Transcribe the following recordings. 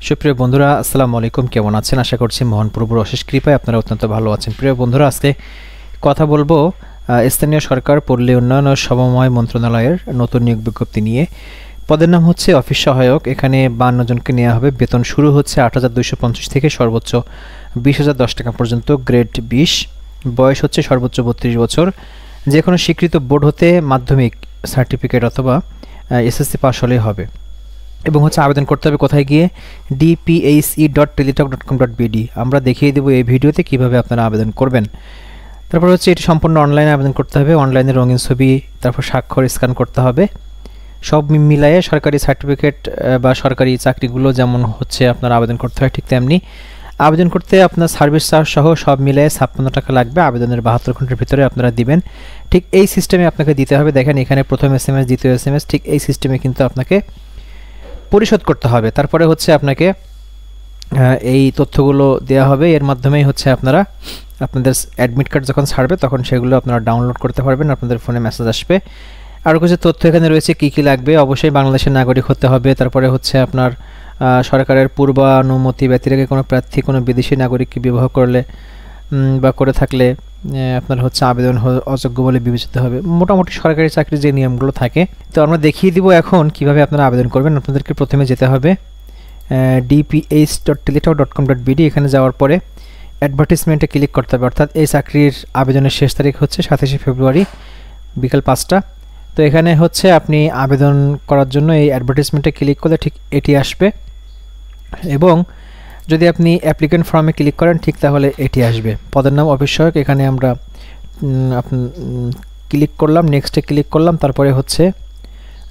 সুপ্রিয় বন্ধুরা, আসসালামু আলাইকুম। কেমন আছেন? আশা করছি মহান প্রভুর অশেষ কৃপায় আপনারা অত্যন্ত ভালো আছেন। প্রিয় বন্ধুরা, আজকে কথা বলবো স্থানীয় সরকার পল্লী উন্নয়ন ও সমবায় মন্ত্রণালয়ের নতুন নিয়োগ বিজ্ঞপ্তি নিয়ে। পদের নাম হচ্ছে অফিস সহায়ক। এখানে 52 জনকে নেওয়া হবে। বেতন শুরু হচ্ছে 8,250 থেকে সর্বোচ্চ 20,010 টাকা পর্যন্ত, গ্রেড 20। বয়স হচ্ছে সর্বোচ্চ 32 বছর। যে কোনো স্বীকৃত বোর্ড হতে মাধ্যমিক সার্টিফিকেট অথবা এসএসসি পাস হলেই হবে। এবং হচ্ছে আবেদন করতে হবে কোথায় গিয়ে? dphe.teletalk.com.bd। আমরা দেখিয়ে দেবো এই ভিডিওতে কিভাবে আপনারা আবেদন করবেন। তারপর হচ্ছে এটি সম্পূর্ণ অনলাইনে আবেদন করতে হবে। অনলাইনে রঙিন ছবি, তারপর স্বাক্ষর স্ক্যান করতে হবে। সব মিলায়ে সরকারি সার্টিফিকেট বা সরকারি চাকরিগুলো যেমন হচ্ছে আপনার আবেদন করতে হয়, ঠিক তেমনি আবেদন করতে আপনার সার্ভিস চার্জ সহ সব মিলায়ে 56 টাকা লাগবে। আবেদনের 72 ঘন্টার ভিতরে আপনারা দিবেন। ঠিক এই সিস্টেমে আপনাকে দিতে হবে। দেখেন এখানে প্রথম SMS, দ্বিতীয় SMS, ঠিক এই সিস্টেমে কিন্তু আপনাকে পরিশোধ করতে হবে। তারপরে হচ্ছে আপনাকে এই তথ্যগুলো দেওয়া হবে। এর মাধ্যমেই হচ্ছে আপনারা আপনাদের অ্যাডমিট কার্ড যখন ছাড়বে তখন সেগুলো আপনারা ডাউনলোড করতে পারবেন। আপনাদের ফোনে মেসেজ আসবে। আরও কিছু তথ্য এখানে রয়েছে, কী কী লাগবে। অবশ্যই বাংলাদেশের নাগরিক হতে হবে। তারপরে হচ্ছে আপনার সরকারের পূর্বানুমতি ব্যতিরেকে কোনো প্রার্থী কোনো বিদেশি নাগরিককে বিবাহ করলে বা করে থাকলে আপনার হচ্ছে আবেদন অযোগ্য বলে বিবেচিত হবে। মোটামুটি সরকারি চাকরির যে নিয়মগুলো থাকে, তো আমরা দেখিয়ে দিব এখন কিভাবে আপনারা আবেদন করবেন। আপনাদেরকে প্রথমে যেতে হবে dph.teletalk.com.bd। এখানে যাওয়ার পরে অ্যাডভার্টিসমেন্টে ক্লিক করতে হবে। অর্থাৎ এই চাকরির আবেদনের শেষ তারিখ হচ্ছে 27শে ফেব্রুয়ারি বিকাল 5টা। তো এখানে হচ্ছে আপনি আবেদন করার জন্য এই অ্যাডভার্টিসমেন্টে ক্লিক করলে ঠিক এটি আসবে, এবং যদি আপনি অ্যাপ্লিকেন্ট ফর্মে ক্লিক করেন ঠিক তাহলে এটি আসবে। পদের নাম অফিস সহায়ক। এখানে আমরা ক্লিক করলাম, নেক্সটে ক্লিক করলাম। তারপরে হচ্ছে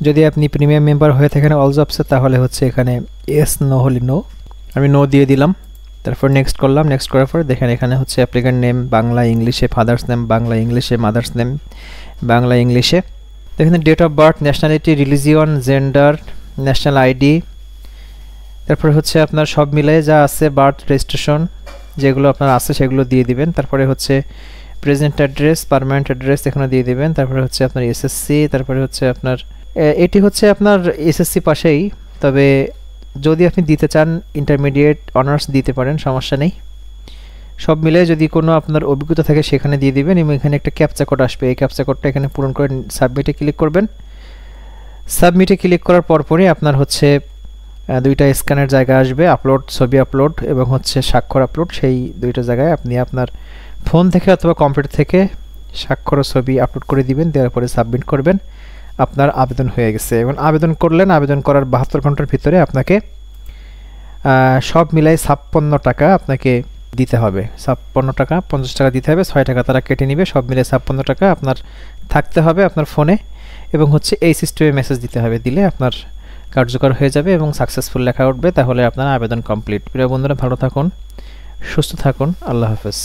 যদি আপনি প্রিমিয়াম মেম্বার হয়ে থাকেন অল জবসে তাহলে হচ্ছে এখানে এস, নো হলে নো, আমি নো দিয়ে দিলাম। তারপর নেক্সট করলাম। নেক্সট করার পরে দেখেন এখানে হচ্ছে অ্যাপ্লিকেন্ট নেম বাংলা ইংলিশে, ফাদার্স নেম বাংলা ইংলিশে, মাদার্স নেম বাংলা ইংলিশে। এখানে date of birth, nationality, religion, gender, national ID, তারপরে হচ্ছে আপনার সব মিলিয়ে যা আছে বার্থ রেজিস্ট্রেশন যেগুলো আপনার আছে সেগুলো দিয়ে দিবেন। তারপরে হচ্ছে প্রেজেন্ট অ্যাড্রেস, পার্মানেন্ট অ্যাড্রেস এখানে দিয়ে দিবেন। তারপরে হচ্ছে আপনার এসএসসি, তারপরে হচ্ছে আপনার এটি হচ্ছে আপনার এসএসসি পাশেই, তবে যদি আপনি দিতে চান ইন্টারমিডিয়েট অনার্স দিতে পারেন, সমস্যা নেই। সব মিলে যদি কোনো আপনার অভিজ্ঞতা থাকে সেখানে দিয়ে দিবেন, এবং এখানে একটা ক্যাপচা কোড আসবে। এই ক্যাপচা কোডটা এখানে পূরণ করে সাবমিটে ক্লিক করবেন। সাবমিটে ক্লিক করার পরপরই আপনার হচ্ছে দুইটা স্ক্যানের জায়গা আসবে, আপলোড ছবি আপলোড এবং হচ্ছে স্বাক্ষর আপলোড। সেই দুইটা জায়গায় আপনি আপনার ফোন থেকে অথবা কম্পিউটার থেকে স্বাক্ষর ও ছবি আপলোড করে দিবেন। দেওয়ার পরে সাবমিট করবেন। আপনার আবেদন হয়ে গেছে। এবং আবেদন করলেন, আবেদন করার 72 ঘন্টার ভিতরে আপনাকে সব মিলাই 56 টাকা আপনাকে দিতে হবে। 56 টাকা, 50 টাকা দিতে হবে, 6 টাকা তারা কেটে নেবে। সব মিলে 56 টাকা আপনার থাকতে হবে আপনার ফোনে, এবং হচ্ছে এই সিস্টেমে মেসেজ দিতে হবে। দিলে আপনার কার্যকর হয়ে যাবে এবং সাকসেসফুল লেখা উঠবে। তাহলে আপনার আবেদন কমপ্লিট। প্রিয় বন্ধুরা, ভালো থাকুন, সুস্থ থাকুন। আল্লাহ হাফেজ।